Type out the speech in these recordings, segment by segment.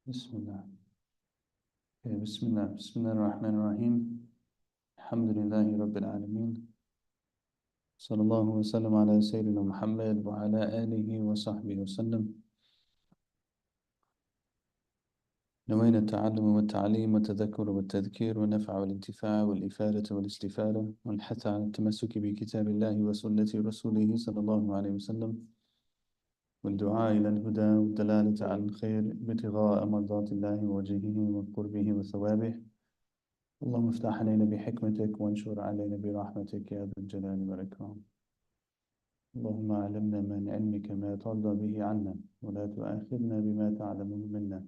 بسم الله. بسم الله الرحمن الرحيم. الحمد لله رب العالمين. صلى الله وسلم على سيدنا محمد وعلى آله وصحبه وسلم. نوينا التعلم والتعليم والتذكر والتذكير والنفع والانتفاع والإفادة والاستفادة والحث على التمسك بكتاب الله وسنة رسوله صلى الله عليه وسلم، والدعاء إلى الهدى والدلالة على الخير ابتغاء مرضات الله ووجهه وقربه وثوابه. اللهم افتح علينا بحكمتك وانشر علينا برحمتك يا ذا الجلال والإكرام. اللهم علمنا من علمك ما ترضى به عنا ولا تؤاخذنا بما تعلمه منا.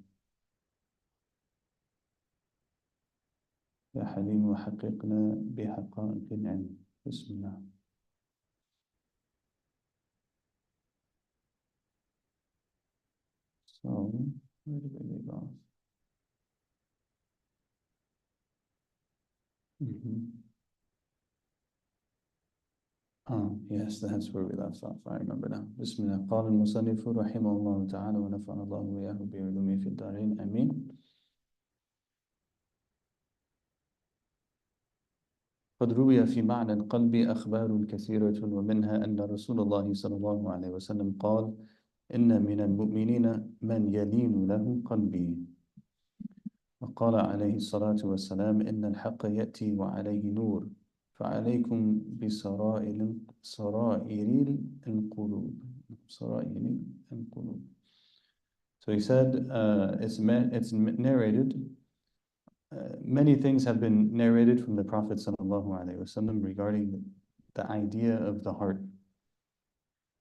يا حليم وحققنا بحقائق العلم. بسم الله. So, where did we leave off? Yes, that's where we left off. I remember now. بسم الله. قال المصنف رحمه الله تعالى ونفعنا الله وإياه بعلومه في الدارين آمين. قد روي في معنى القلب أخبار كثيرة، ومنها أن رسول الله صلى الله عليه وسلم قال: إن من المؤمنين من يلين له قلبي. وقال عليه الصلاة والسلام: إن الحق يأتي وعليه نور، فعليكم بسرائر القلوب. So he said, it's narrated. Many things have been narrated from the Prophet ﷺ regarding the idea of the heart.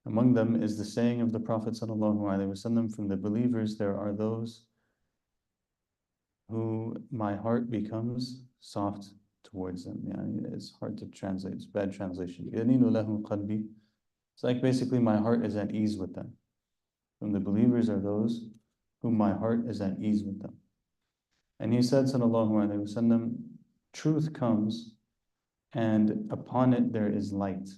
Among them is the saying of the Prophet ﷺ, from the believers there are those who my heart becomes soft towards them. Yeah, it's hard to translate, it's bad translation. It's like basically my heart is at ease with them. From the believers are those whom my heart is at ease with them. And he said, sallallahu alaihi wasallam, truth comes and upon it there is light.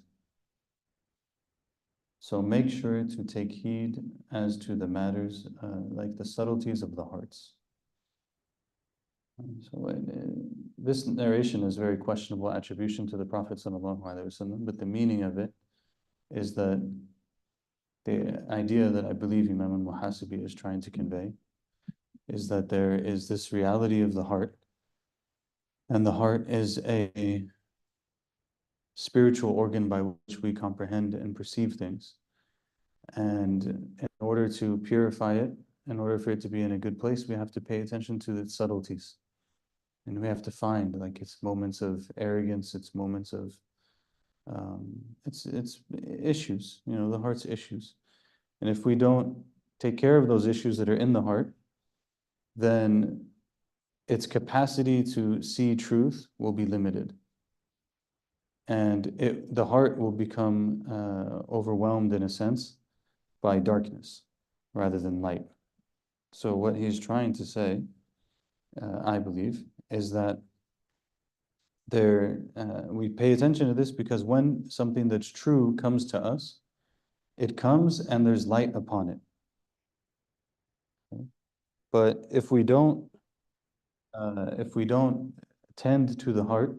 So make sure to take heed as to the matters like the subtleties of the hearts. So this narration is very questionable attribution to the Prophet sallallahu alaihi wasallam, but the meaning of it is that the idea that I believe Imam Al-Muhasibi is trying to convey is that there is this reality of the heart, and the heart is a spiritual organ by which we comprehend and perceive things. And in order to purify it, in order for it to be in a good place, we have to pay attention to its subtleties. And we have to find like its moments of arrogance, its moments of its issues, the heart's issues. And if we don't take care of those issues that are in the heart, then its capacity to see truth will be limited. And the heart will become overwhelmed in a sense by darkness rather than light. So what he's trying to say, I believe, is that we pay attention to this because when something that's true comes to us, it comes and there's light upon it. Okay? But if we don't tend to the heart,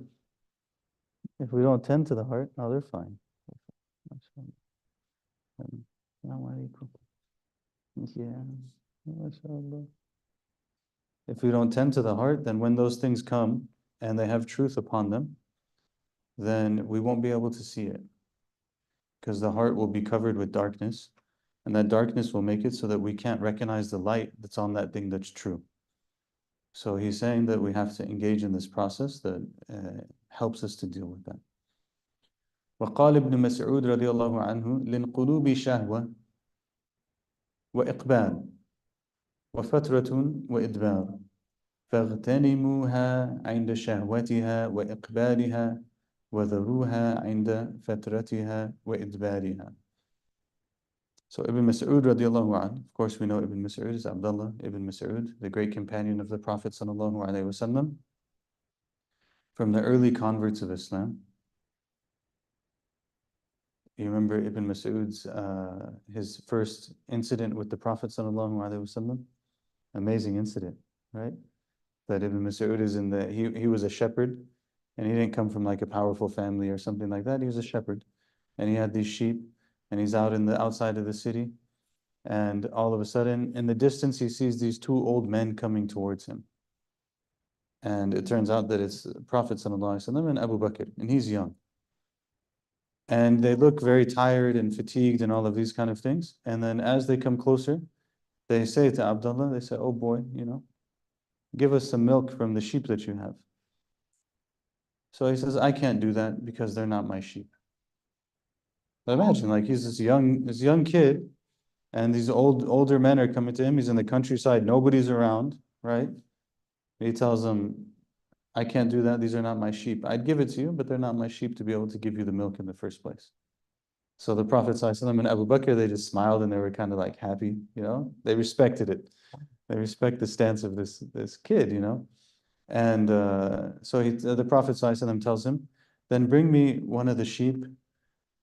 no, they're fine. If we don't tend to the heart, then when those things come and they have truth upon them, then we won't be able to see it, because the heart will be covered with darkness, and that darkness will make it so that we can't recognize the light that's on that thing that's true. So he's saying that we have to engage in this process that helps us to deal with that. وقال ابن مسعود رضي الله عنه: للقلوب شهوة وإقبال وفترة وإدبار، فاغتنموها عند شهوتها وإقبالها وذروها عند فترتها وإدبارها. So Ibn Mas'ud radiallahu anhu, of course we know Ibn Mas'ud is Abdullah Ibn Mas'ud, the great companion of the Prophet sallallahu alaihi wasallam, from the early converts of Islam. You remember Ibn Mas'ud's his first incident with the Prophet sallallahu alaihi wasallam? Amazing incident, right? That Ibn Mas'ud is he was a shepherd, and he didn't come from like a powerful family or something like that. He was a shepherd, and he had these sheep, and he's out in the outside of the city, and all of a sudden, in the distance, he sees these two old men coming towards him. And it turns out that it's Prophet ﷺ and Abu Bakr, and he's young. And they look very tired and fatigued and all of these kind of things. And then as they come closer, they say to Abdullah, they say, "Oh boy, give us some milk from the sheep that you have." So he says, "I can't do that because they're not my sheep." But imagine, like he's this young kid, and these older men are coming to him. He's in the countryside, nobody's around, right? He tells them, "I can't do that. These are not my sheep. I'd give it to you, but they're not my sheep to be able to give you the milk in the first place." So the Prophet ﷺ and Abu Bakr, they just smiled and they were kind of like happy, They respected it. They respect the stance of this kid, And so the Prophet ﷺ tells him, "Then bring me one of the sheep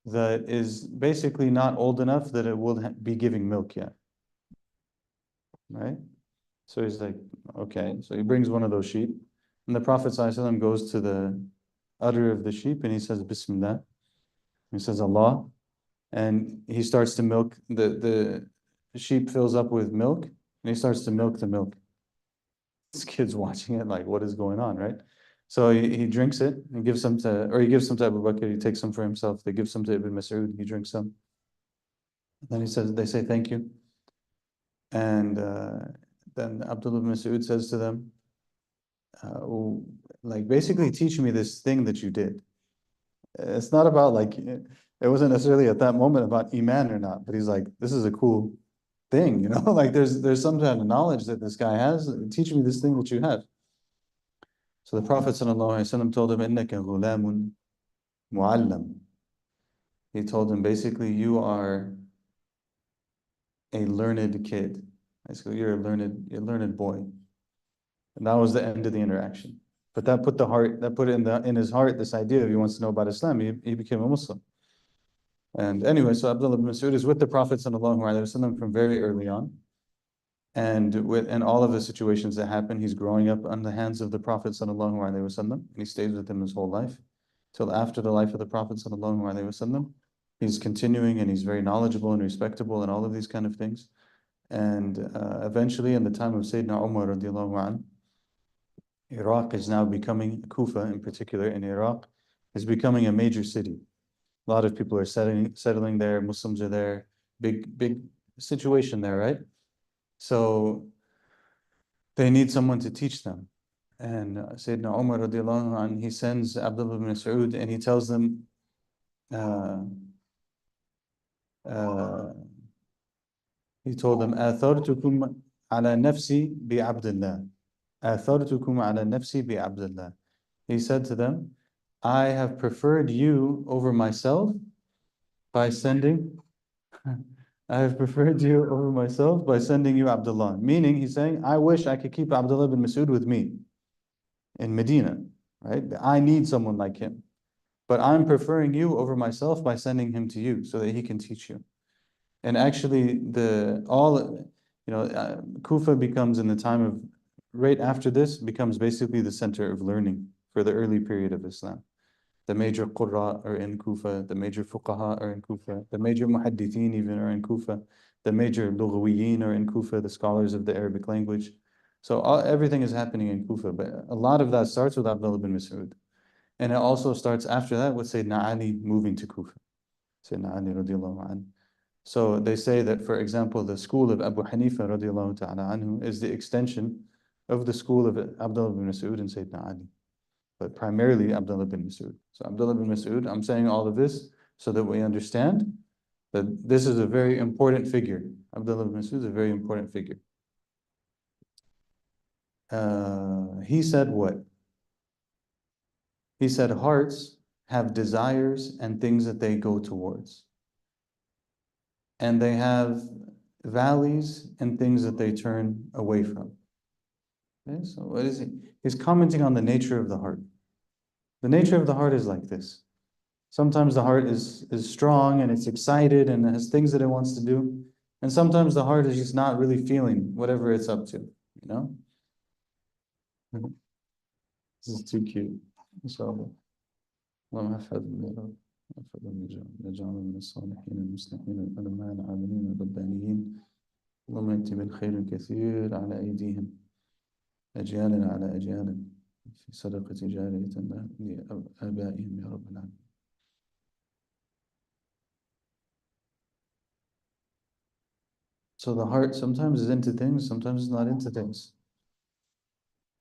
that is basically not old enough that it will be giving milk yet." Right? So he's like, okay. So he brings one of those sheep. And the Prophet ﷺ goes to the udder of the sheep and he says, "Bismillah." He says, "Allah." And he starts to milk. The sheep fills up with milk and he starts to milk the milk. This kid's watching it like, what is going on, right? So he drinks it and gives some he gives some to Abu Bakr, he takes some for himself, they give some to Ibn Mas'ud, he drinks some. Then they say thank you. And then Abdullah ibn Mas'ud says to them, like basically teach me this thing that you did. It's not about like, it wasn't necessarily at that moment about Iman or not, but he's like, this is a cool thing, like there's some kind of knowledge that this guy has. Teach me this thing that you have. So the Prophet ﷺ told him, "Innaka ghulamun mu'allam." He told him basically, you are a learned kid. Basically, you're a learned boy. And that was the end of the interaction. But that put in his heart this idea of he wants to know about Islam. He became a Muslim. And anyway, so Abdullah ibn Mas'ud is with the Prophet ﷺ from very early on. And in all of the situations that happen, he's growing up on the hands of the Prophet ﷺ, and he stays with him his whole life. Till after the life of the Prophet ﷺ, he's continuing and he's very knowledgeable and respectable and all of these kind of things. And eventually, in the time of Sayyidina Umar radiallahu anhu, Iraq is now becoming, Kufa in particular in Iraq, is becoming a major city. A lot of people are settling there, Muslims are there, big situation there, right? So they need someone to teach them. And Sayyidina Umar radiallahu anhu, he sends Abdullah ibn Mas'ud and he tells them, he told them, "Athartukum ala nafsi bi Abdullah. Athartukum ala nafsi bi Abdullah." He said to them, "I have preferred you over myself by sending I have preferred you over myself by sending you Abdullah." Meaning, he's saying, I wish I could keep Abdullah bin Mas'ud with me in Medina, right? I need someone like him. But I'm preferring you over myself by sending him to you so that he can teach you. And actually, Kufa becomes in the time of, right after this, becomes basically the center of learning for the early period of Islam. The major Qurra are in Kufa, the major Fuqaha are in Kufa, the major Muhaddithin even are in Kufa, the major Lughawiyin are in Kufa, the scholars of the Arabic language. So everything is happening in Kufa, but a lot of that starts with Abdullah bin Mas'ud. And it also starts after that with Sayyidina Ali moving to Kufa. Sayyidina Ali radiallahu anhu. So they say that, for example, the school of Abu Hanifa radiallahu ta'ala anhu is the extension of the school of Abdullah bin Mas'ud and Sayyidina Ali. But primarily Abdullah bin Mas'ud. So Abdullah bin Mas'ud, I'm saying all of this so that we understand that this is a very important figure. Abdullah bin Mas'ud is a very important figure. He said what? He said, hearts have desires and things that they go towards. And they have valleys and things that they turn away from. Okay, so what is he? He's commenting on the nature of the heart. The nature of the heart is like this. Sometimes the heart is strong and it's excited and it has things that it wants to do. And sometimes the heart is just not really feeling whatever it's up to. you know? This is too cute. So, اللهم احفظهم يا رب، احفظهم يجعلهم من الصالحين المصلحين العلماء العاملين الربانيين، اللهم ائت بالخير الكثير على أيديهم أجيالا على أجيال في صدقة جارية لآبائهم يا رب العالمين. So the heart sometimes is into things, sometimes it's not into things.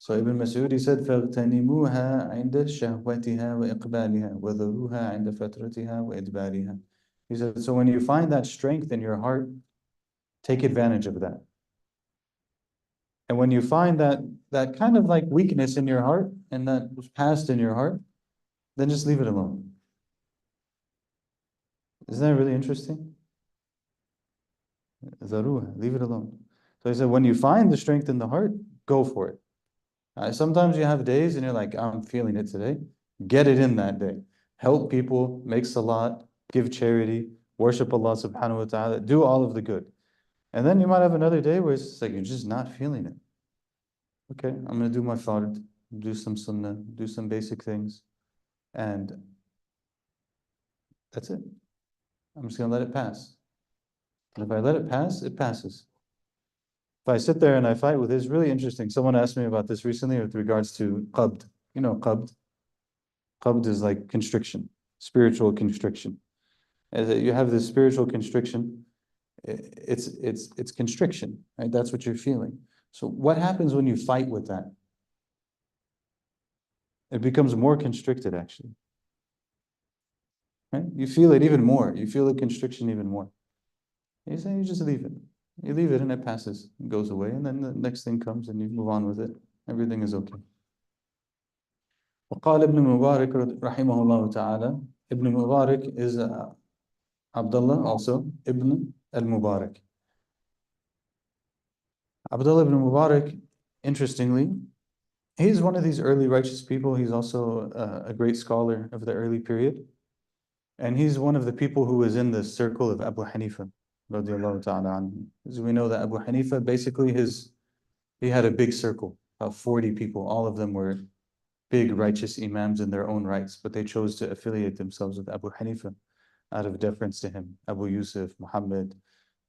So Ibn Mas'ud, he said, فَاغْتَنِمُوهَا عِنْدَ شَهْوَتِهَا وَإِقْبَالِهَا وَذَرُوهَا عِنْدَ فَتْرَتِهَا وَإِدْبَارِهَا. He said, so when you find that strength in your heart, take advantage of that. And when you find that kind of like weakness in your heart and that was past in your heart, then just leave it alone. Isn't that really interesting? Zaruha, leave it alone. So he said, when you find the strength in the heart, go for it. Sometimes you have days and you're like, I'm feeling it today. Get it in that day. Help people, make salat, give charity, worship Allah subhanahu wa ta'ala, do all of the good. And then you might have another day where it's like you're just not feeling it. Okay, I'm going to do my fard, do some sunnah, do some basic things, and that's it. I'm just going to let it pass. And if I let it pass, it passes. If I sit there and I fight with it, it's really interesting. Someone asked me about this recently with regards to qabd. You know, qabd. Qabd is like constriction, spiritual constriction. As you have this spiritual constriction, it's constriction, right? That's what you're feeling. So what happens when you fight with that? It becomes more constricted, actually. Right? You feel it even more. You feel the constriction even more. You say you just leave it. You leave it and it passes, it goes away, and then the next thing comes and you move on with it. Everything is okay. وقال ابن مبارك رحمه الله تعالى. Ibn Mubarak is Abdullah, also Ibn Al-Mubarak. Abdullah ibn Mubarak, interestingly, he's one of these early righteous people. He's also a great scholar of the early period. And he's one of the people who was in the circle of Abu Hanifa, radiallahu ta'ala anhu. As we know that Abu Hanifa, basically he had a big circle, about 40 people. All of them were big righteous imams in their own rights, but they chose to affiliate themselves with Abu Hanifa out of deference to him. Abu Yusuf, Muhammad,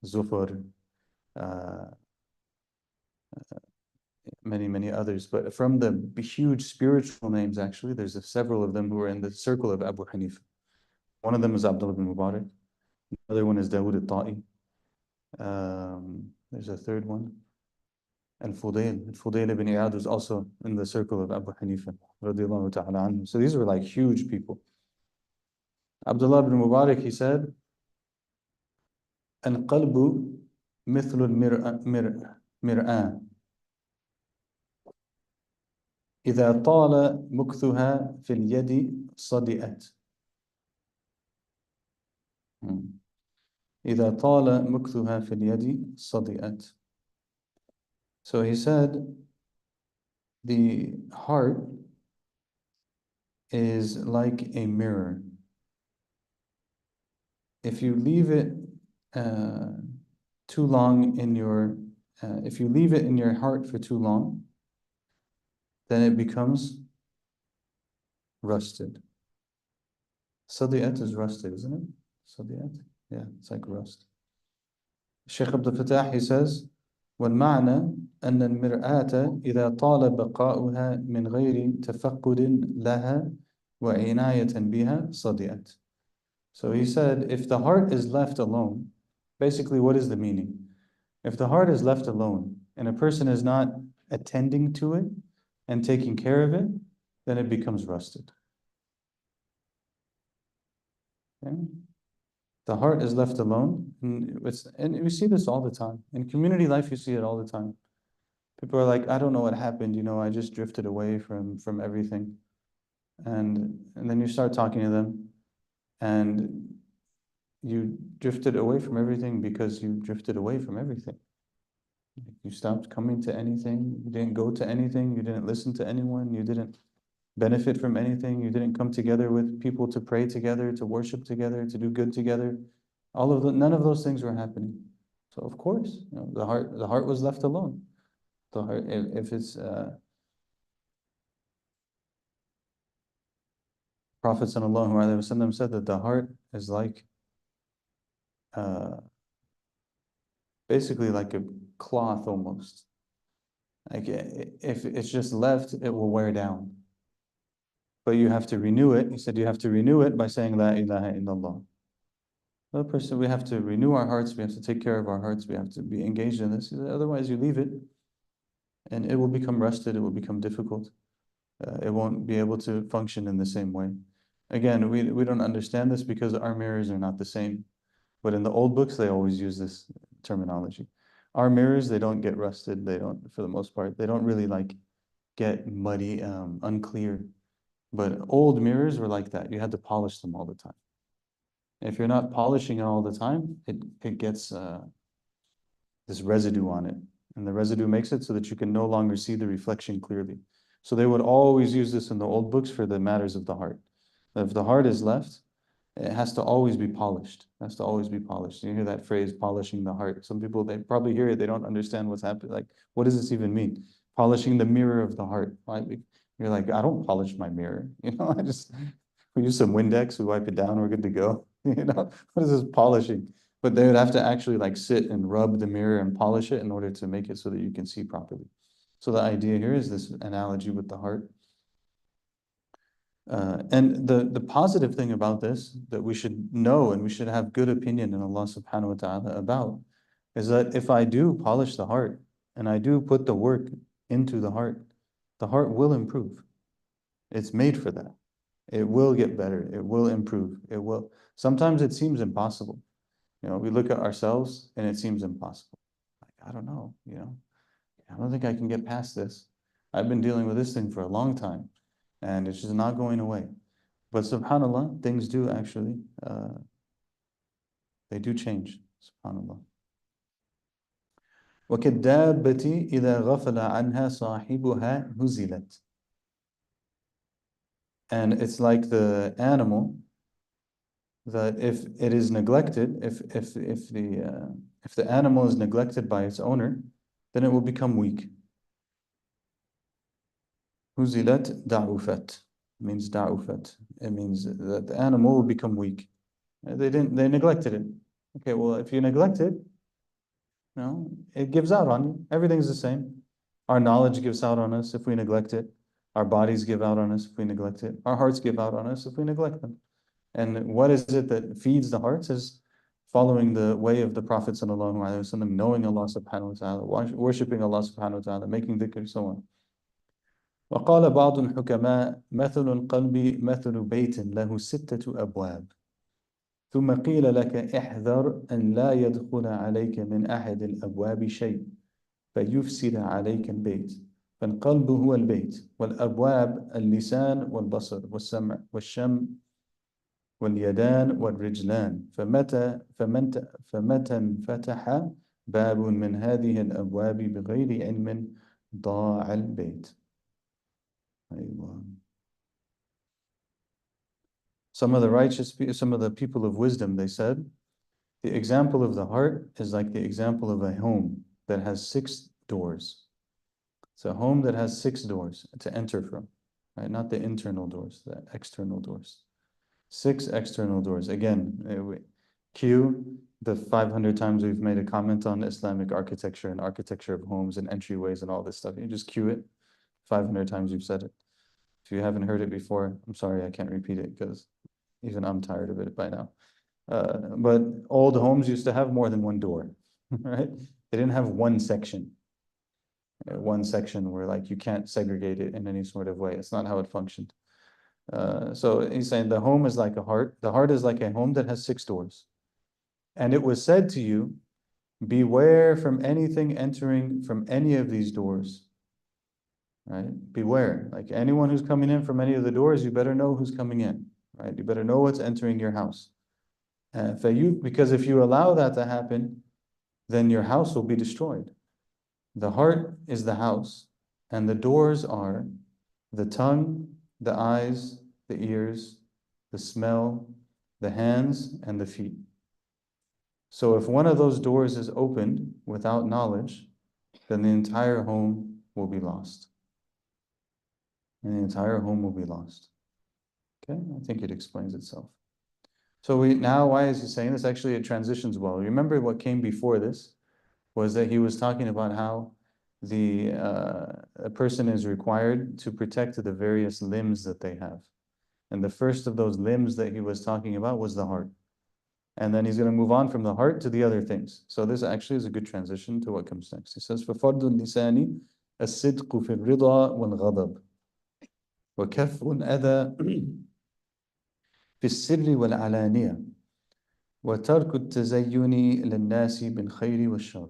Zufar, many others. But from the huge spiritual names, actually, there's several of them who are in the circle of Abu Hanifa. One of them is Abdullah ibn Mubarak. The other one is Dawood al-Ta'i. There's a third one. Al-Fudayl ibn Iyad was also in the circle of Abu Hanifa, radiallahu ta'ala anhu. So these were like huge people. Abdullah ibn Mubarak, he said, القلب مثل المرآة إذا طال مكثها في اليد صدئت. إذا طال مكثها في اليد صدئت. So he said, the heart is like a mirror. If you leave it too long in your, if you leave it in your heart for too long, then it becomes rusted. Sadiat is rusted, isn't it? Sadiat? Yeah, it's like rust. Shaykh Abdul Fattah, he says, والمعنى أن المرآة إذا طال بقاؤها من غير تفقد لها وعناية بها صدئت. So he said, if the heart is left alone, basically what is the meaning? If the heart is left alone and a person is not attending to it and taking care of it, then it becomes rusted. Okay? The heart is left alone, and we see this all the time. In community life, you see it all the time. People are like, I don't know what happened, I just drifted away from everything. And then you start talking to them, and you drifted away from everything because you drifted away from everything. You stopped coming to anything, you didn't go to anything, you didn't listen to anyone, you didn't benefit from anything, you didn't come together with people to pray together, to worship together, to do good together. None of those things were happening. So of course, the heart was left alone. The heart, if it's Prophet sallallahu alaihi wasallam said that the heart is like basically like a cloth almost. Like if it's just left, it will wear down. But you have to renew it. He said you have to renew it by saying La ilaha illallah. The person, we have to renew our hearts, we have to take care of our hearts, we have to be engaged in this. Otherwise you leave it and it will become rusted, it will become difficult. It won't be able to function in the same way. Again, we don't understand this because our mirrors are not the same. But in the old books, they always use this terminology. Our mirrors, they don't get rusted. They don't, for the most part, they don't really like get muddy, unclear. But old mirrors were like that. You had to polish them all the time. If you're not polishing it all the time, it gets this residue on it. And the residue makes it so that you can no longer see the reflection clearly. So they would always use this in the old books for the matters of the heart. If the heart is left, it has to always be polished. It has to always be polished. You hear that phrase, polishing the heart. Some people, they probably hear it, they don't understand what's happening. Like, what does this even mean? Polishing the mirror of the heart. Right? You're like, I don't polish my mirror. We use some Windex, we wipe it down, we're good to go. What is this polishing? But they would have to actually like sit and rub the mirror and polish it in order to make it so that you can see properly. So the idea here is this analogy with the heart. And the positive thing about this that we should know and we should have good opinion in Allah subhanahu wa ta'ala about is that if I do polish the heart and I do put the work into the heart will improve. It's made for that. It will get better. It will improve. It will. Sometimes it seems impossible. We look at ourselves and it seems impossible. Like, I don't know, I don't think I can get past this. I've been dealing with this thing for a long time and it's just not going away. But subhanAllah, things do actually, they do change, subhanAllah. وَكَالدَّابَّةِ إِذَا غَفَلَ عَنْهَا صَاحِبُهَا نُزِلَتْ. And it's like the animal that if it is neglected, if the animal is neglected by its owner, then it will become weak. Huzilat da'ufat means da'ufat. It means that the animal will become weak. They neglected it. Okay, well, if you neglect it, it gives out on you. Everything's the same. Our knowledge gives out on us if we neglect it. Our bodies give out on us if we neglect it. Our hearts give out on us if we neglect them. And what is it that feeds the hearts is following the way of the Prophet sallallahu alaihi wasallam, knowing Allah subhanahu wa ta'ala, worshipping Allah subhanahu wa ta'ala, making dhikr, so on. وقال بعض الحكماء مثل القلب مثل بيت له 6 أبواب ثم قيل لك احذر أن لا يدخل عليك من أحد الأبواب شيء فيفسد عليك البيت فالقلب هو البيت والأبواب اللسان والبصر والسمع والشم واليدان والرجلان فمتى انفتح باب من هذه الأبواب بغير علم ضاع البيت. Some of the people of wisdom, they said, the example of the heart is like the example of a home that has 6 doors. It's a home that has 6 doors to enter from, right? Not the internal doors, the external doors. 6 external doors. Again, cue the 500 times we've made a comment on Islamic architecture and architecture of homes and entryways and all this stuff. You just cue it. 500 times we've said it. If you haven't heard it before, I'm sorry, I can't repeat it because even I'm tired of it by now. But old homes used to have more than 1 door, right? They didn't have one section. One section where like you can't segregate it in any sort of way. It's not how it functioned. So he's saying the home is like a heart. The heart is like a home that has 6 doors. And it was said to you, beware from anything entering from any of these doors. Right? Beware. Like anyone who's coming in from any of the doors, you better know who's coming in. Right? You better know what's entering your house. Because if you allow that to happen, then your house will be destroyed. The heart is the house, and the doors are the tongue, the eyes, the ears, the smell, the hands, and the feet. So if one of those doors is opened without knowledge, then the entire home will be lost. And the entire home will be lost. Okay, I think it explains itself. So why is he saying this? Actually, it transitions well. Remember what came before this was that he was talking about how a person is required to protect the various limbs that they have. And the first of those limbs that he was talking about was the heart. And then he's going to move on from the heart to the other things. So this actually is a good transition to what comes next. He says, فَفَرْضُ اللِّسَانِ الصِّدْقُ فِي الرِّضَى وَالْغَضَبِ وَكَفُّ الْأَذَى في السر والعلانية وترك التزين للناس بالخير والشر.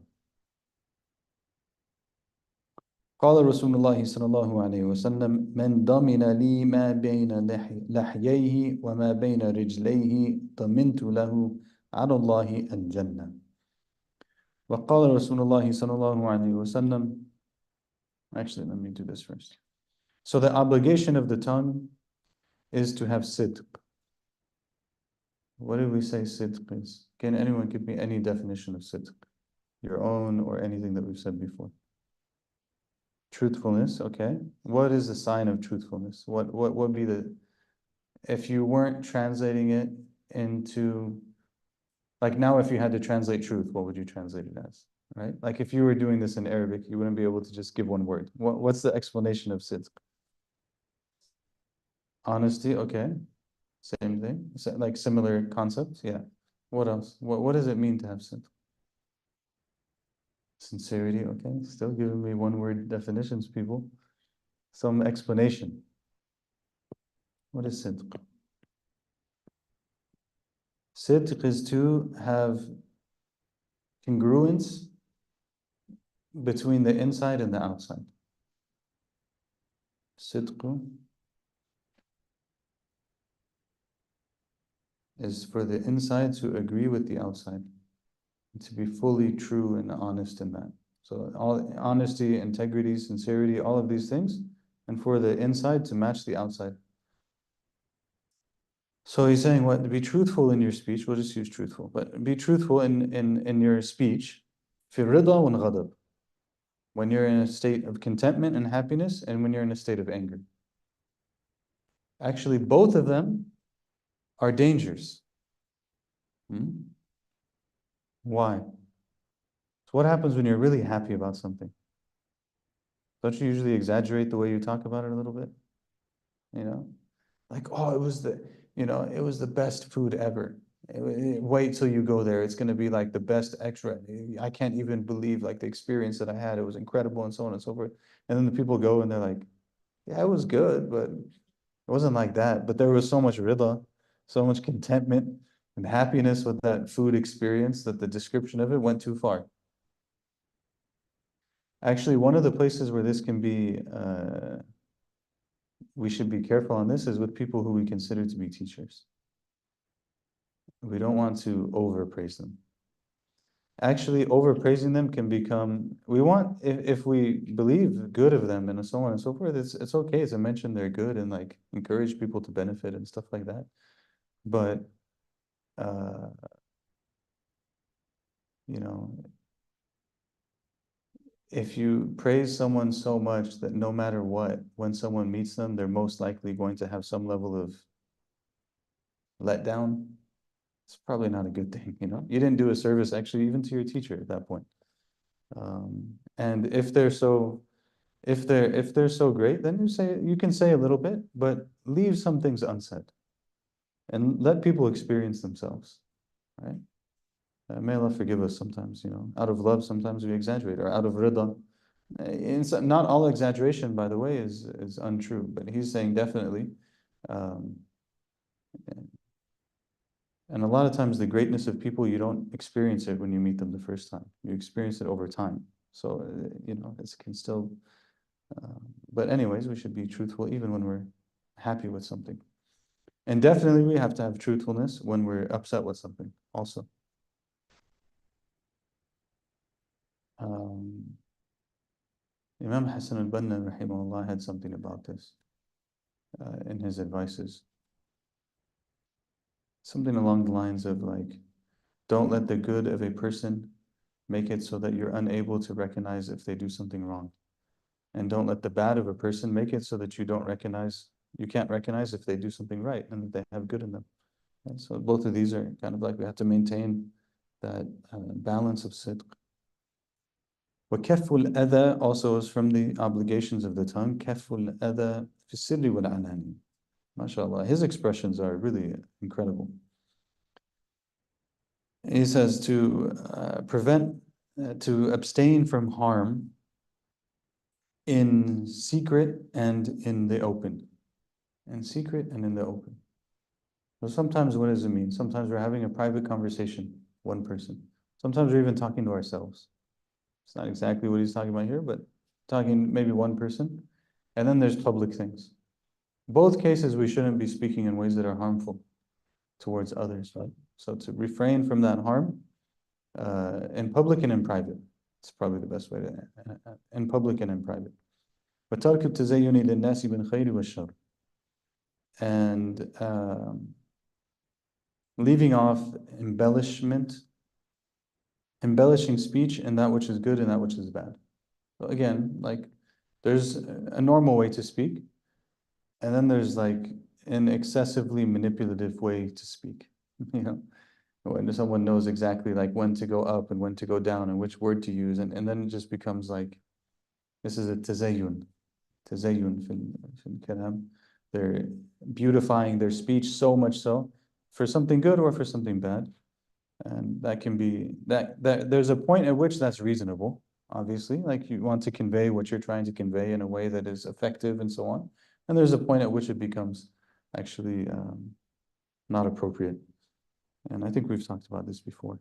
قال رسول الله صلى الله عليه وسلم من ضمن لي ما بين لحييه وما بين رجليه ضمنت له على الله الجنة. وقال رسول الله صلى الله عليه وسلم. Actually, let me do this first. So the obligation of the tongue is to have sidq. What did we say sidq is? Can anyone give me any definition of sidq? Your own or anything that we've said before? Truthfulness, okay. What is the sign of truthfulness? What would be if you weren't translating it into, like now if you had to translate truth, what would you translate it as? Right? Like if you were doing this in Arabic, you wouldn't be able to just give one word. What's the explanation of sidq? Honesty, okay. Same thing. Like similar concepts, yeah. What else? What does it mean to have sidq? Sincerity, okay. Still giving me one word definitions, people. Some explanation. What is sidq? Sidq is to have congruence between the inside and the outside. Sidq is for the inside to agree with the outside, to be fully true and honest in that. So all honesty, integrity, sincerity, all of these things, and for the inside to match the outside. So he's saying what? Be truthful in your speech. We'll just use truthful, but be truthful in your speech. في الرضا والغضب. When you're in a state of contentment and happiness, and when you're in a state of anger. Actually, both of them are dangers. Why? So what happens when you're really happy about something? Don't you usually exaggerate the way you talk about it a little bit? You know, like, oh, it was the best food ever. Wait till you go there. It's going to be like the best extra. I can't even believe like the experience that I had. It was incredible and so on and so forth. And then the people go and they're like, yeah, it was good, but it wasn't like that. But there was so much rida, so much contentment and happiness with that food experience that the description of it went too far. Actually, one of the places where this can be, we should be careful on this is with people who we consider to be teachers. We don't want to overpraise them. Actually, overpraising them can become, if we believe good of them and so on and so forth, it's okay to mention they're good and like encourage people to benefit and stuff like that. But, you know, if you praise someone so much that no matter what, when someone meets them, they're most likely going to have some level of letdown, it's probably not a good thing, you know? You didn't do a service actually even to your teacher at that point. And if they're so great, then you can say a little bit, but leave some things unsaid and let people experience themselves, right? May Allah forgive us sometimes, you know, out of love, sometimes we exaggerate, or out of rida. Not all exaggeration, by the way, is untrue, but he's saying definitely. And a lot of times the greatness of people, you don't experience it when you meet them the first time. You experience it over time. So, you know, it can still, but anyways, we should be truthful even when we're happy with something. And definitely we have to have truthfulness when we're upset with something also. Imam Hassan al-Banna, rahimahullah, had something about this in his advices. Something along the lines of like, don't let the good of a person Make it so that you're unable to recognize if they do something wrong. And don't let the bad of a person make it so that you can't recognize if they do something right and that they have good in them. And so both of these are kind of like we have to maintain that balance of sidq. وَكَفُّ الْأَذَى also is from the obligations of the tongue. كَفُّ الْأَذَى فِي السِّرِّ وَالْعَلَانِ. MashaAllah, his expressions are really incredible. He says to to abstain from harm in secret and in the open. In secret and in the open. So sometimes what does it mean? Sometimes we're having a private conversation, one person. Sometimes we're even talking to ourselves. It's not exactly what he's talking about here, but talking maybe one person. And then there's public things. Both cases we shouldn't be speaking in ways that are harmful towards others, right? So to refrain from that harm in public and in private. It's probably the best way to, in public and in private. وَتَرْكُ التَّزَيُّنِ لِلنَّاسِ بِالْخَيْرِ وَالشَّرِّ. And leaving off embellishing speech in that which is good and that which is bad. So again, like there's a normal way to speak, and then there's like an excessively manipulative way to speak. You know, when someone knows exactly like when to go up and when to go down and which word to use, and then it just becomes like, this is a tazayyun fil kalam. They're beautifying their speech so much so for something good or for something bad. And that can be, that there's a point at which that's reasonable, obviously, like you want to convey what you're trying to convey in a way that is effective and so on. And there's a point at which it becomes actually not appropriate. And I think we've talked about this before.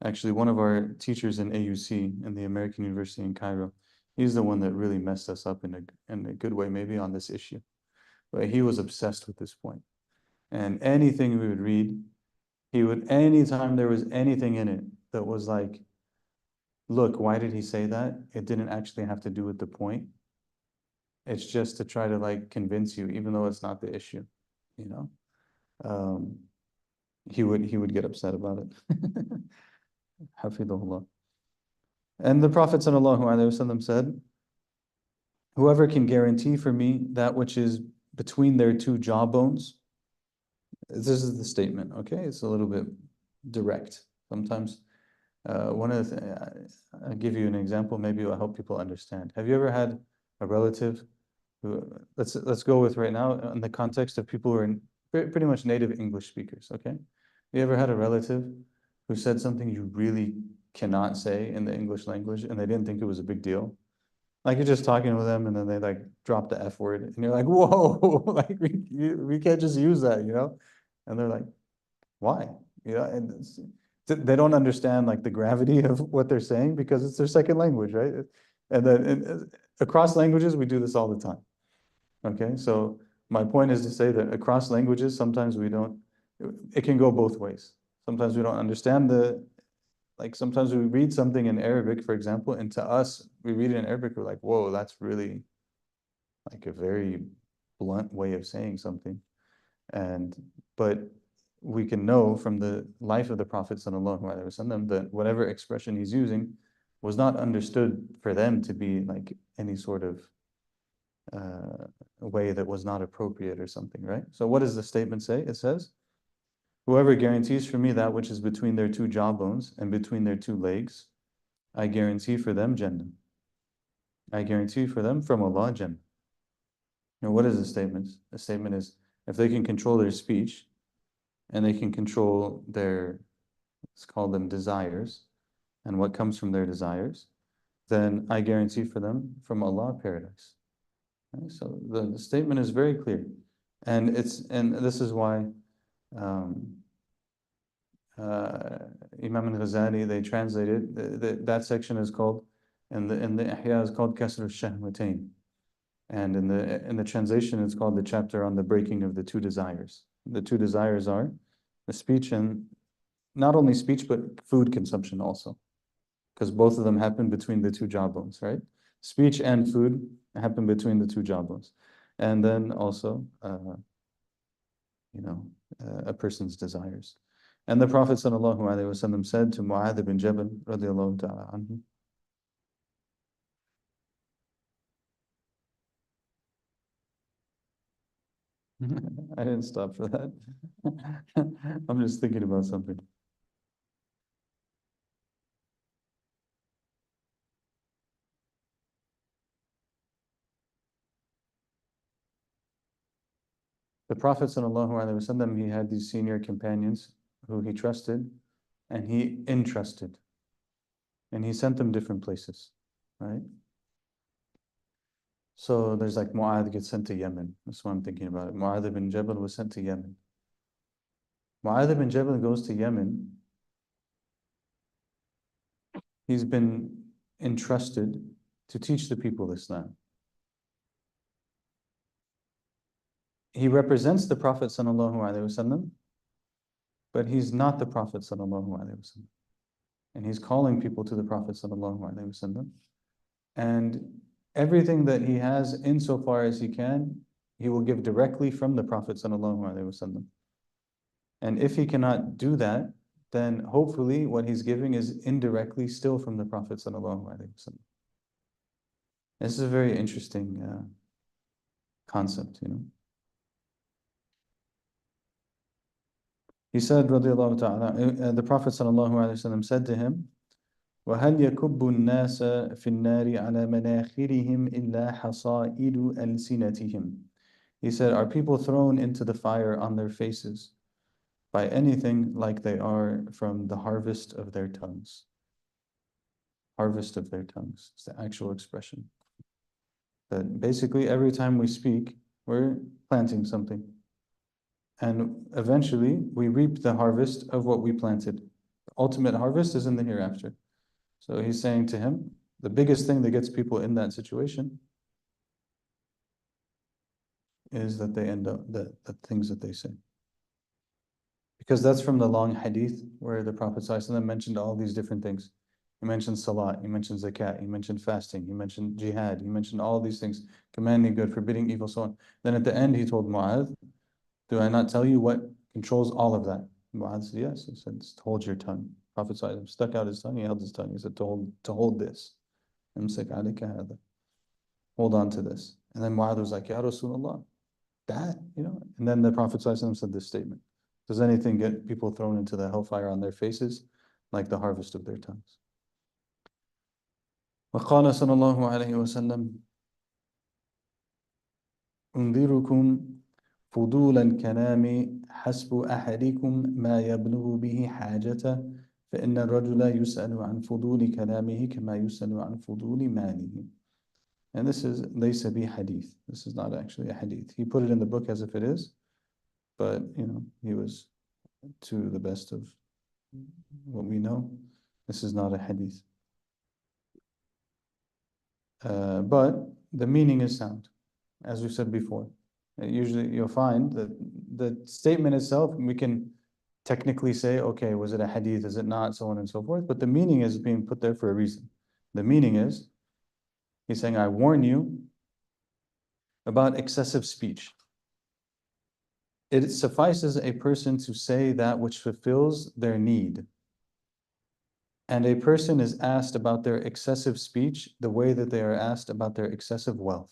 Actually, one of our teachers in AUC, in the American University in Cairo, he's the one that really messed us up in a good way, maybe on this issue. But he was obsessed with this point. And anything we would read, anytime there was anything in it that was like, look, why did he say that? It didn't actually have to do with the point. It's just to try to like convince you, even though it's not the issue, you know? He would get upset about it. Hafidhullah. And the Prophet ﷺ said, whoever can guarantee for me that which is between their two jawbones, this is the statement, okay? It's a little bit direct. Sometimes one of the I'll give you an example, maybe it will help people understand. Have you ever had a relative who, let's go with right now in the context of people who are pretty much native English speakers, okay? You ever had a relative who said something you really cannot say in the English language and they didn't think it was a big deal? Like you're just talking with them and then they like drop the F word and you're like, whoa, like we can't just use that, you know? And they're like, why? You know, and they don't understand like the gravity of what they're saying because it's their second language, right? And then across languages, we do this all the time. Okay, so my point is to say that across languages, sometimes it can go both ways. Sometimes we don't understand like sometimes we read something in Arabic, for example, and to us, we read it in Arabic, we're like, whoa, that's really like a very blunt way of saying something. But we can know from the life of the Prophet ﷺ that whatever expression he's using was not understood for them to be like any sort of way that was not appropriate or something, right? So what does the statement say? It says, whoever guarantees for me that which is between their two jawbones and between their two legs, I guarantee for them Jannah. I guarantee for them from Allah Jannah. Now what is the statement? The statement is, if they can control their speech and they can control their, let's call them desires, and what comes from their desires, then I guarantee for them from Allah paradise. Okay? So the statement is very clear. And this is why Imam Al-Ghazali, they translated that section is called, in the Ihya is called Kasr al-Shahwatain. And in the translation, it's called the chapter on the breaking of the two desires. The two desires are the speech, and not only speech, but food consumption also. Because both of them happen between the two jawbones, right? Speech and food happen between the two jawbones. And then also, a person's desires. And the Prophet ﷺ said to Mu'adh ibn Jabal radiallahu ta'ala anhu, I didn't stop for that. I'm just thinking about something. The Prophet ﷺ, he had these senior companions who he trusted and he entrusted. And he sent them different places, right? So there's like Mu'adh gets sent to Yemen. That's what I'm thinking about it. Mu'adh ibn Jabal was sent to Yemen. Mu'adh ibn Jabal goes to Yemen. He's been entrusted to teach the people Islam. He represents the Prophet ﷺ, but he's not the Prophet ﷺ. And he's calling people to the Prophet ﷺ. And everything that he has, insofar as he can, he will give directly from the Prophet ﷺ. And if he cannot do that, then hopefully what he's giving is indirectly still from the Prophet ﷺ. This is a very interesting concept, you know. He said, radiallahu ta'ala, the Prophet ﷺ said to him, وَهَلْ يَكُبُّ النَّاسَ فِي النَّارِ عَلَى مَنَاخِرِهِمْ إِلَّا حَصَائِدُ أَلْسِنَتِهِمْ. He said, are people thrown into the fire on their faces by anything like they are from the harvest of their tongues? Harvest of their tongues. It's the actual expression. That basically every time we speak, we're planting something. And eventually we reap the harvest of what we planted. The ultimate harvest is in the hereafter. So he's saying to him, the biggest thing that gets people in that situation is that they end up, the things that they say. Because that's from the long hadith where the Prophet ﷺ mentioned all these different things. He mentioned salat, he mentioned zakat, he mentioned fasting, he mentioned jihad, he mentioned all these things, commanding good, forbidding evil, so on. Then at the end he told Mu'adh, do I not tell you what controls all of that? Mu'adh said, yes. He said, hold your tongue. Prophet ﷺ stuck out his tongue, he held his tongue. He said, to hold this. Hold on to this. And then Mu'adh was like, Ya Rasulullah, that, you know? And then the Prophet ﷺ said this statement. Does anything get people thrown into the hellfire on their faces like the harvest of their tongues? وقال صلى الله عليه وسلم أنذركم فضول الكلام حسب أحدكم ما يبلغ به حاجته فإن الرجل يسأل عن فضول كلامه كما يسأل عن فضول ماله. And this is ليس بحديث. This is not actually a hadith. He put it in the book as if it is, but you know, he was, to the best of what we know, this is not a hadith. But the meaning is sound, as we said before. Usually you'll find that the statement itself, we can technically say, okay, was it a hadith, is it not, so on and so forth, but the meaning is being put there for a reason. The meaning is, he's saying, I warn you about excessive speech. It suffices a person to say that which fulfills their need. And a person is asked about their excessive speech the way that they are asked about their excessive wealth.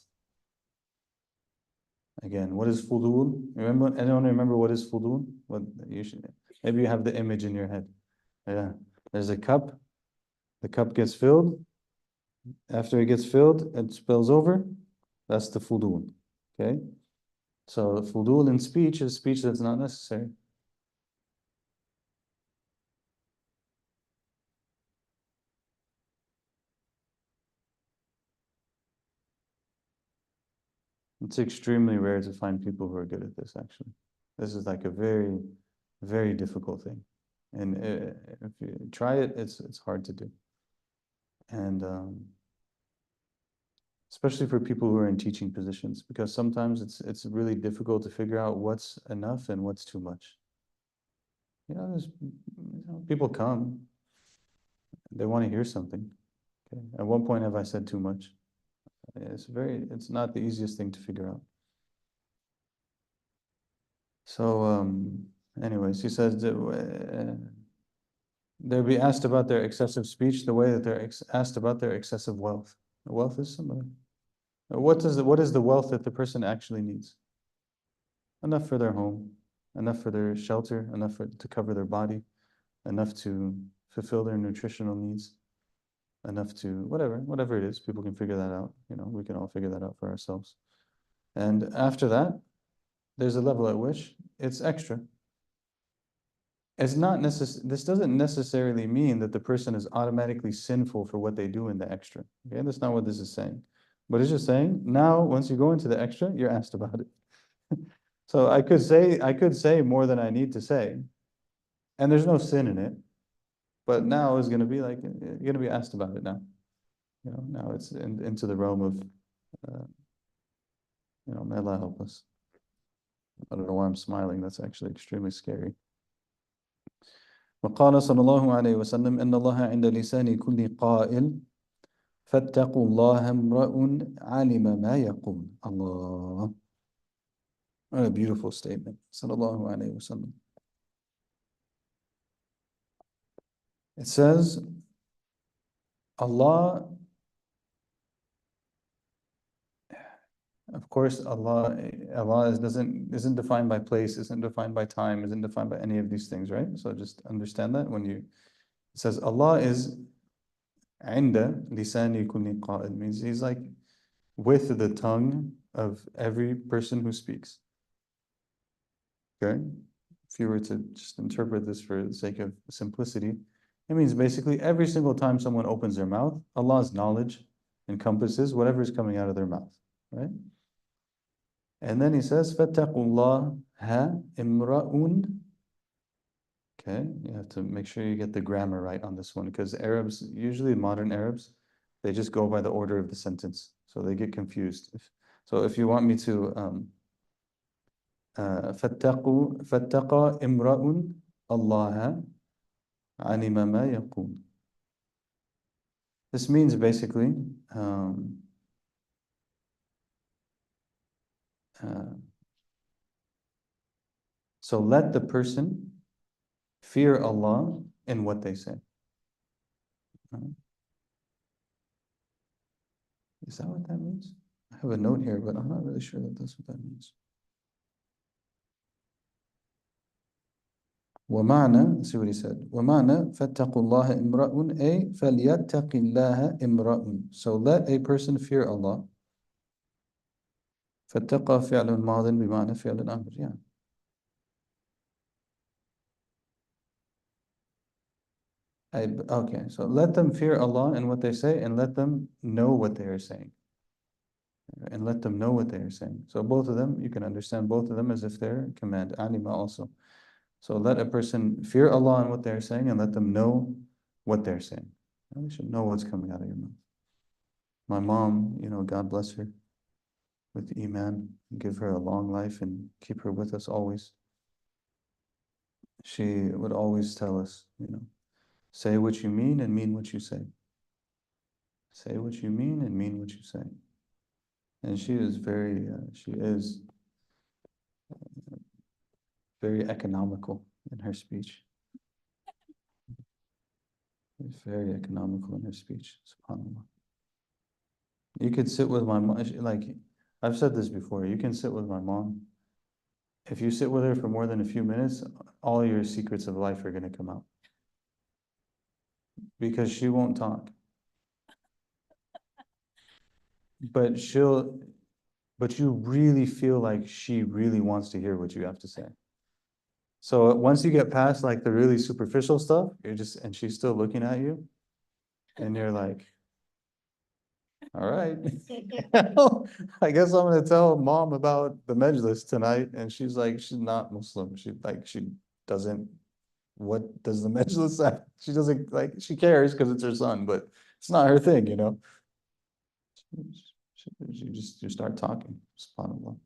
Again, what is fudul? Remember, anyone remember what is fudul? What you should, maybe you have the image in your head. Yeah, there's a cup. The cup gets filled. After it gets filled, it spills over. That's the fudul. Okay, so fudul in speech is speech that's not necessary. It's extremely rare to find people who are good at this, actually. This is like a very, very difficult thing. And if you try it, it's hard to do. And especially for people who are in teaching positions, because sometimes it's really difficult to figure out what's enough and what's too much. You know, people come, they want to hear something. Okay. At one point have I said too much? It's not the easiest thing to figure out. So Anyways, he says that they'll be asked about their excessive speech the way that they're asked about their excessive wealth. Wealth is similar. What is the wealth that the person actually needs? Enough for their home, enough for their shelter, enough to cover their body, enough to fulfill their nutritional needs, enough to whatever it is. People can figure that out. We can all figure that out for ourselves. And after that, there's a level at which it's extra. It's not This doesn't necessarily mean that the person is automatically sinful for what they do in the extra. Okay, that's not what this is saying. But it's just saying now, once you go into the extra, you're asked about it. So I could say more than I need to say, and there's no sin in it. But now is going to be like you're going to be asked about it now. Now it's into the realm of, may Allah help us. I don't know why I'm smiling. That's actually extremely scary. وقال صلى الله عليه وسلم إن الله عند لسان كل قائل فاتقوا الله امرؤ علم ما يقول. Allah. What a beautiful statement. صلى الله عليه وسلم. It says, Allah, of course, Allah isn't defined by place, isn't defined by time, isn't defined by any of these things, right? So just understand that it says Allah is عند لسان كل قائل, means He's like with the tongue of every person who speaks. Okay? If you were to just interpret this for the sake of simplicity, it means basically every single time someone opens their mouth, Allah's knowledge encompasses whatever is coming out of their mouth, right? And then he says, فَاتَّقُوا اللَّهَ إِمْرَؤٌ. Okay, you have to make sure you get the grammar right on this one, because Arabs, usually modern Arabs, they just go by the order of the sentence, so they get confused. So if you want me to فَاتَّقَى إِمْرَؤٌ اللَّهَ عَلِمَ مَا يَقُولُ. This means basically so let the person fear Allah in what they say. Is that what that means? I have a note here, but I'm not really sure that that's what that means. ومعنى, see what he said. ومعنى فاتقوا الله امرؤ أي فليتق الله امرؤ. So let a person fear Allah. فاتقى فعل ماض بمعنى فعل الأمر. Yeah. Okay, so let them fear Allah in what they say, and let them know what they are saying. And let them know what they are saying. So both of them, you can understand both of them as if they're command. Alima also. So let a person fear Allah in what they're saying, and let them know what they're saying. You should know what's coming out of your mouth. My mom, God bless her with Iman, give her a long life and keep her with us always. She would always tell us, say what you mean and mean what you say. Say what you mean and mean what you say. And she is very economical in her speech. Very economical in her speech, subhanAllah. You could sit with my mom, like, I've said this before, you can sit with my mom. If you sit with her for more than a few minutes, all your secrets of life are going to come out. Because she won't talk. But you really feel like she really wants to hear what you have to say. So once you get past like the really superficial stuff, and she's still looking at you, and you're like, all right, I guess I'm gonna tell mom about the majlis tonight. And she's like, she's not Muslim. She doesn't, what does the majlis say? She doesn't, like, she cares because it's her son, but it's not her thing, You start talking, subhanAllah.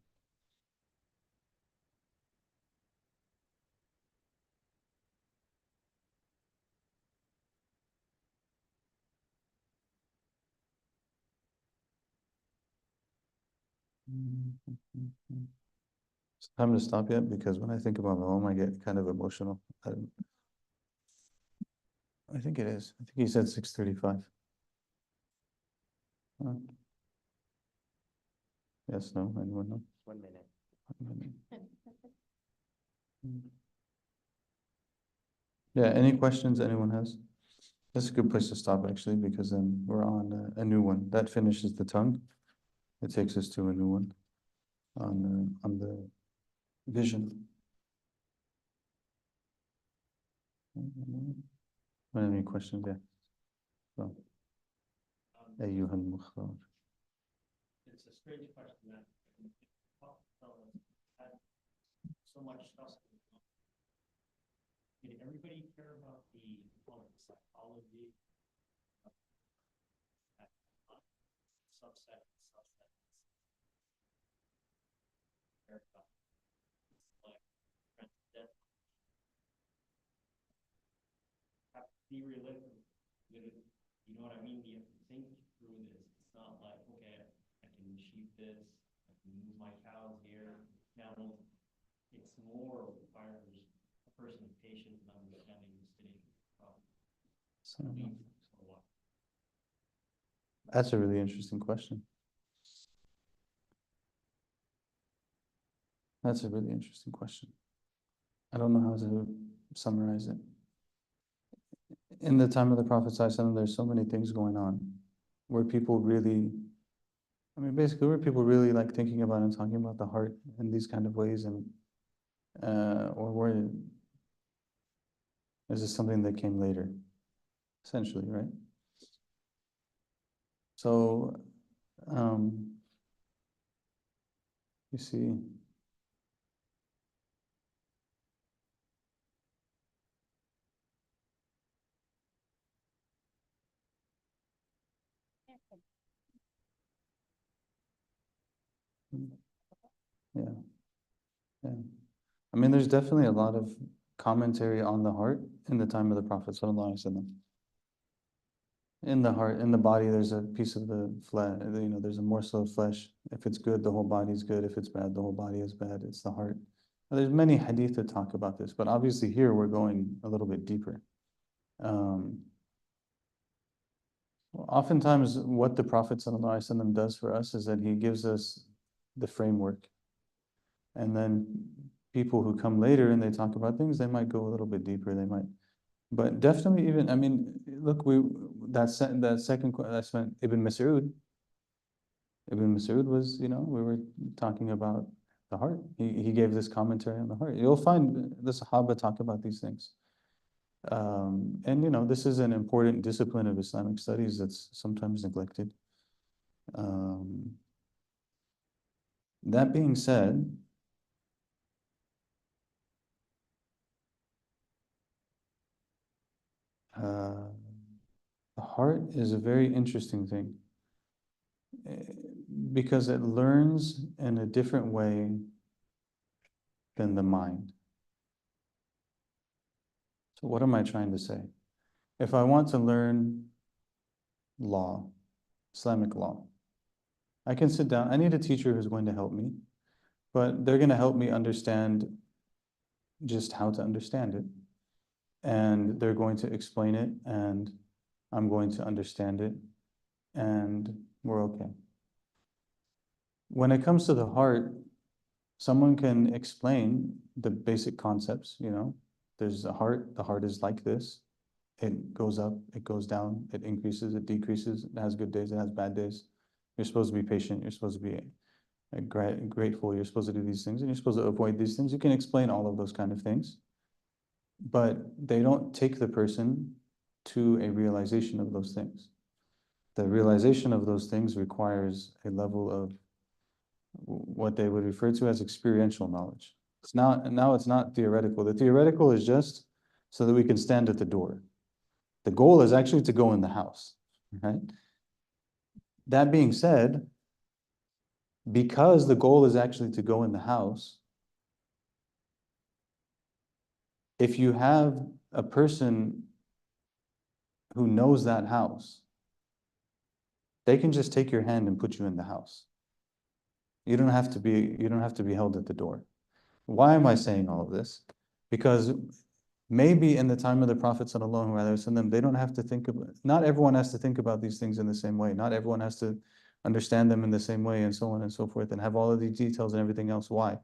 It's time to stop yet, because when I think about my mom, I get kind of emotional. I think it is. I think he said 6:35. Yes, no, anyone know? 1 minute. 1 minute. Yeah, any questions anyone has? That's a good place to stop, actually, because then we're on a new one. That finishes the tongue. It takes us to a new one on the vision. Any questions? Yeah. So, أيها المختار. It's a strange question that had so much stuff. Did everybody care about the psychology subset? Have to be realistic. You know what I mean? You have to think through this. It's not like, okay, I can sheep this, I can move my cows here. Now, it's more requires a person of patience and understanding the state. That's a really interesting question. That's a really interesting question. I don't know how to summarize it. In the time of the Prophet ﷺ, there's so many things going on where people really, basically where people really like thinking about and talking about the heart in these kind of ways, and or where is this something that came later, essentially, right? So, you see, yeah, yeah. There's definitely a lot of commentary on the heart in the time of the Prophet ﷺ. In the heart, in the body, there's a piece of the flesh, there's a morsel of flesh. If it's good, the whole body is good. If it's bad, the whole body is bad. It's the heart. There's many hadith that talk about this, but obviously here we're going a little bit deeper. Oftentimes what the Prophet ﷺ does for us is that he gives us the framework. And then people who come later and they talk about things, they might go a little bit deeper. They might, but definitely even, look, that's Ibn Mas'ud. Ibn Mas'ud was, we were talking about the heart. He gave this commentary on the heart. You'll find the Sahaba talk about these things. And this is an important discipline of Islamic studies that's sometimes neglected. That being said, the heart is a very interesting thing because it learns in a different way than the mind. So what am I trying to say? If I want to learn law, Islamic law, I can sit down. I need a teacher who's going to help me, but they're going to help me understand just how to understand it. And they're going to explain it, and I'm going to understand it, and we're okay. When it comes to the heart, someone can explain the basic concepts, There's a heart, the heart is like this. It goes up, it goes down, it increases, it decreases, it has good days, it has bad days. You're supposed to be patient, you're supposed to be grateful, you're supposed to do these things, and you're supposed to avoid these things. You can explain all of those kind of things, but they don't take the person to a realization of those things. The realization of those things requires a level of what they would refer to as experiential knowledge. It's not theoretical. The theoretical is just so that we can stand at the door. The goal is actually to go in the house, right? That being said, because the goal is actually to go in the house, if you have a person who knows that house, they can just take your hand and put you in the house. You don't have to be held at the door. Why am I saying all of this? Because maybe in the time of the Prophet ﷺ, they don't have to think about, not everyone has to think about these things in the same way. Not everyone has to understand them in the same way, and so on and so forth, and have all of these details and everything else. Why?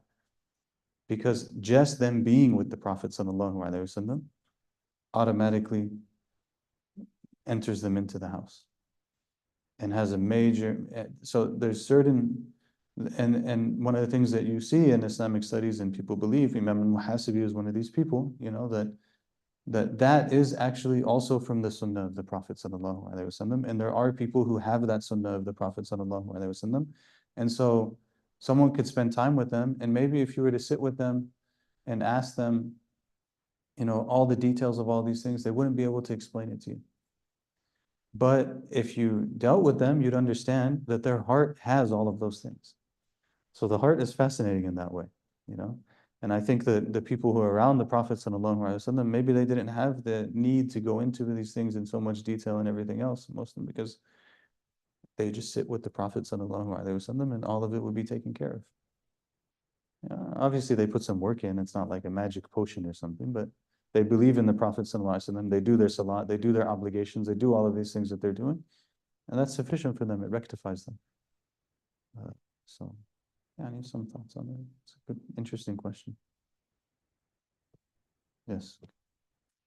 Because just them being with the Prophet ﷺ automatically enters them into the house and has a major, so there's certain, and one of the things that you see in Islamic studies and people believe, Imam Al-Muhasibi is one of these people, that is actually also from the sunnah of the Prophet ﷺ, and there are people who have that sunnah of the Prophet ﷺ, and so someone could spend time with them, and maybe if you were to sit with them and ask them, all the details of all these things, they wouldn't be able to explain it to you. But if you dealt with them, you'd understand that their heart has all of those things. So the heart is fascinating in that way, And I think that the people who are around the Prophet ﷺ, maybe they didn't have the need to go into these things in so much detail and everything else, most of them, because they just sit with the Prophet ﷺ and all of it would be taken care of. Obviously, they put some work in. It's not like a magic potion or something, but they believe in the Prophet ﷺ. They do their salat, they do their obligations, they do all of these things that they're doing, and that's sufficient for them. It rectifies them. So, yeah, I need some thoughts on it. It's a good, interesting question. Yes.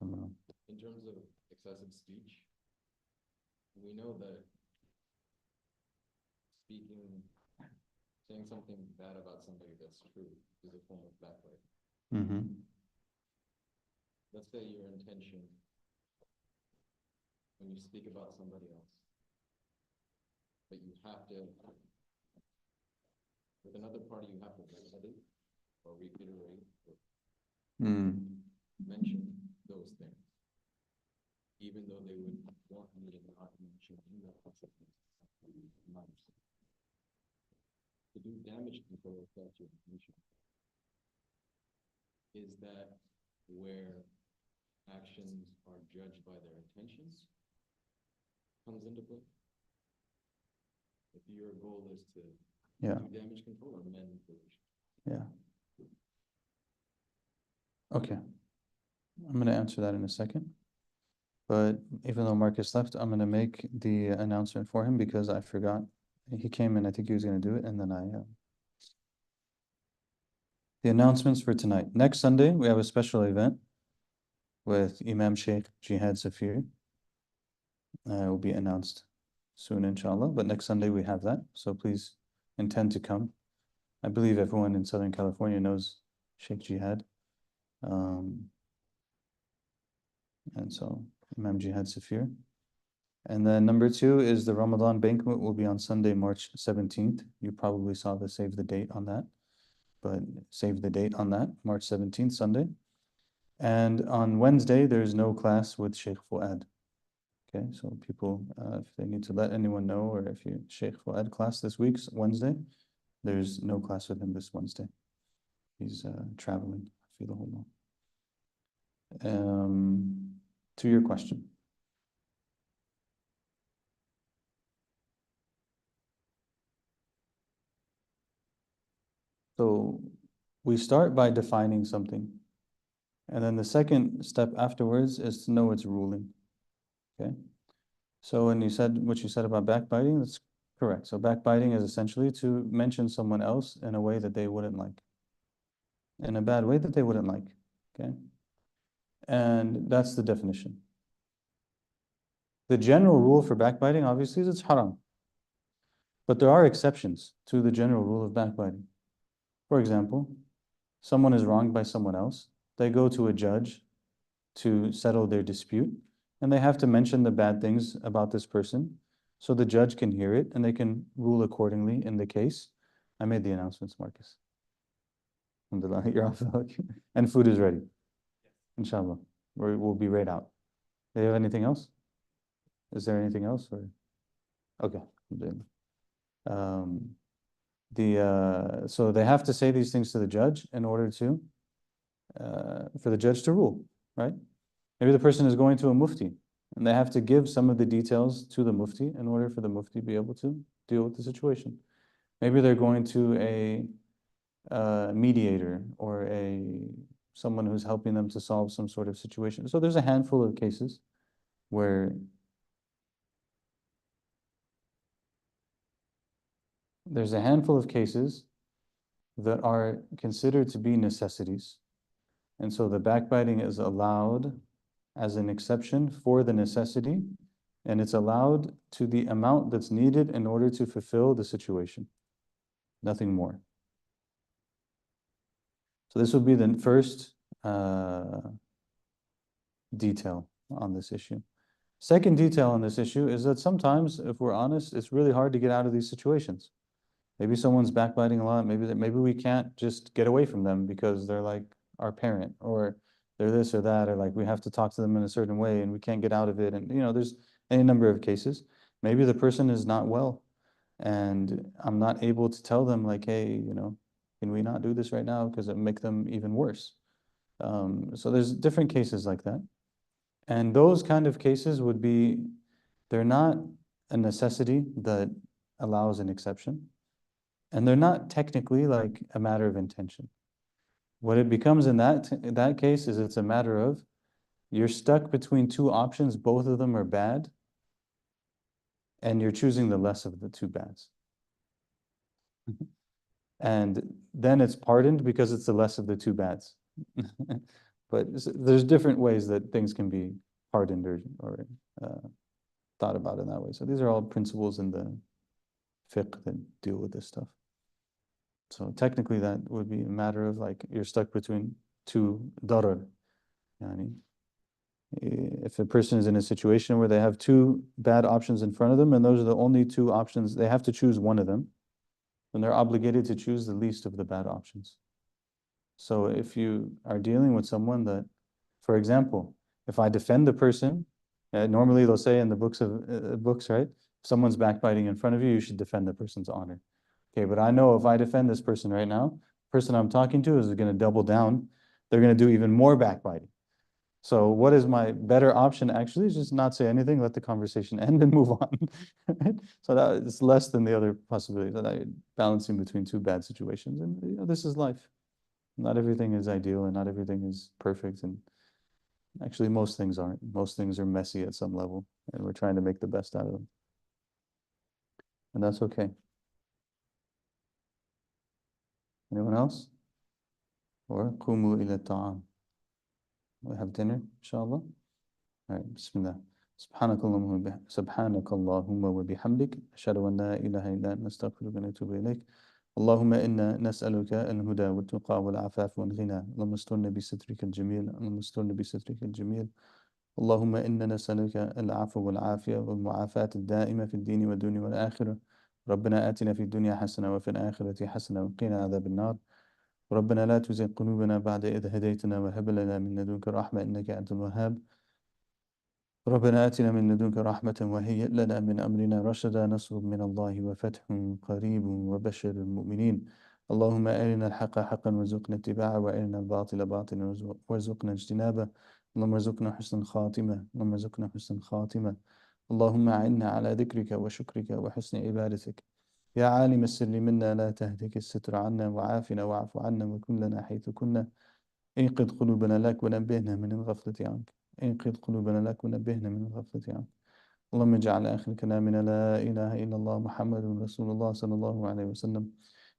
In terms of excessive speech, we know that saying something bad about somebody that's true is a form of backbiting. Let's say your intention when you speak about somebody else, but you have to, with another party, you have to validate or reiterate or mention those things, even though they would want you to not mention in that process. To do damage control without your permission, is that where actions are judged by their intentions comes into play? If your goal is to do damage control or mend relations. Yeah. Okay. I'm going to answer that in a second. But even though Marcus left, I'm going to make the announcement for him because I forgot. He came in, I think he was going to do it, and then the announcements for tonight. Next Sunday, we have a special event with Imam Shaykh Jihad Safir. It will be announced soon, inshallah. But next Sunday, we have that. So please intend to come. I believe everyone in Southern California knows Shaykh Jihad. And so, Imam Jihad Safir. And then number 2 is the Ramadan banquet will be on Sunday, March 17th. You probably saw the save the date on that, but save the date on that, March 17th, Sunday. And on Wednesday, there's no class with Shaykh Fuad. Okay, so people, if they need to let anyone know, or if you Shaykh Fuad class this week's Wednesday, there's no class with him this Wednesday. He's traveling. To your question. So we start by defining something. And then the second step afterwards is to know its ruling. Okay? So when you said what you said about backbiting, that's correct. So backbiting is essentially to mention someone else in a way that they wouldn't like. In a bad way that they wouldn't like. Okay? And that's the definition. The general rule for backbiting, obviously, is it's haram. But there are exceptions to the general rule of backbiting. For example, someone is wronged by someone else. They go to a judge to settle their dispute, and they have to mention the bad things about this person so the judge can hear it and they can rule accordingly in the case. I made the announcements, Marcus. Alhamdulillah, you're off. And food is ready. Inshallah. We'll be right out. Do you have anything else? Is there anything else? Or? Okay. So they have to say these things to the judge in order to for the judge to rule, right? Maybe the person is going to a mufti and they have to give some of the details to the mufti in order for the mufti to be able to deal with the situation. Maybe they're going to mediator or someone who's helping them to solve some sort of situation. So there's a handful of cases where that are considered to be necessities. And so the backbiting is allowed as an exception for the necessity, and it's allowed to the amount that's needed in order to fulfill the situation. Nothing more. So this would be the first detail on this issue. Second detail on this issue is that sometimes, if we're honest, it's really hard to get out of these situations. Maybe someone's backbiting a lot. Maybe we can't just get away from them because they're like our parent, or they're this or that, or like we have to talk to them in a certain way and we can't get out of it. And there's any number of cases. Maybe the person is not well, and I'm not able to tell them like, hey, can we not do this right now because it make them even worse. So there's different cases like that. And those kind of cases they're not a necessity that allows an exception. And they're not technically like a matter of intention. What it becomes in that case is it's a matter of you're stuck between two options, both of them are bad, and you're choosing the less of the two bads. And then it's pardoned because it's the less of the two bads. But there's different ways that things can be pardoned or thought about in that way. So these are all principles in the fiqh that deal with this stuff. So technically that would be a matter of like you're stuck between two darar. If a person is in a situation where they have two bad options in front of them and those are the only two options, they have to choose one of them, then they're obligated to choose the least of the bad options. So if you are dealing with someone that, for example, if I defend the person, normally they'll say in the books, right? If someone's backbiting in front of you, you should defend the person's honor. Okay, but I know if I defend this person right now, the person I'm talking to is going to double down. They're going to do even more backbiting. So what is my better option actually? Is just not say anything, let the conversation end and move on. Right? So that is less than the other possibilities. That I'm balancing between two bad situations. And this is life. Not everything is ideal and not everything is perfect. And actually most things aren't. Most things are messy at some level. And we're trying to make the best out of them. And that's okay. Anyone else? Or قوموا إلى الطعام. We have dinner, inshallah. All right, Bismillah. سبحانك اللهم وبحمدك أشهد أن لا إله إلا أنت نستغفرك ونتوب إليك. اللهم إنا نسألك الهدى والتقى والعفاف والغنى. اللهم استرنا بسترك الجميل. اللهم استرنا بسترك الجميل. اللهم إنا نسألك العفو والعافية والمعافاة الدائمة في الدين والدنيا والآخرة. ربنا آتنا في الدنيا حسنة وفي الآخرة حسنة وقنا عذاب النار. ربنا لا تزغ قلوبنا بعد إذ هديتنا وهب لنا من لدنك رحمة إنك أنت الوهاب. ربنا آتنا من لدنك رحمة وهيئ لنا من أمرنا رشدا. نصر من الله وفتح قريب وبشر المؤمنين. اللهم أرنا الحق حقا وارزقنا اتباعه وأرنا الباطل باطلا وارزقنا اجتنابه. اللهم ارزقنا حسن الخاتمة. اللهم ارزقنا حسن الخاتمة. اللهم أعنا على ذكرك وشكرك وحسن عبادتك. يا عالم السر منا لا تهتك الستر عنا وعافنا واعف عنا وكن لنا حيث كنا. انقذ قلوبنا لك ونبهنا من الغفلة عنك. انقذ قلوبنا لك ونبهنا من الغفلة عنك. اللهم اجعل آخر كلامنا لا إله إلا الله محمد رسول الله صلى الله عليه وسلم.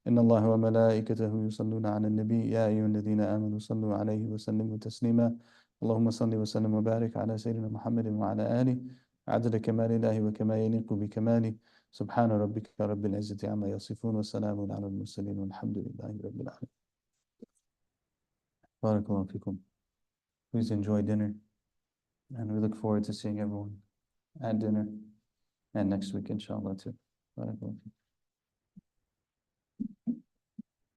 إن الله وملائكته يصلون على النبي يا أيها الذين آمنوا صلوا عليه وسلموا تسليما. اللهم صل وسلم وبارك على سيدنا محمد وعلى آله عدد كمال الله وكما يليق بكماله. سبحان ربك رب العزة عما يصفون وسلام على المرسلين والحمد لله رب العالمين. Barakallahu fikum. Please enjoy dinner. And we look forward to seeing everyone at dinner and next week, inshallah, too. Barakallahu fikum.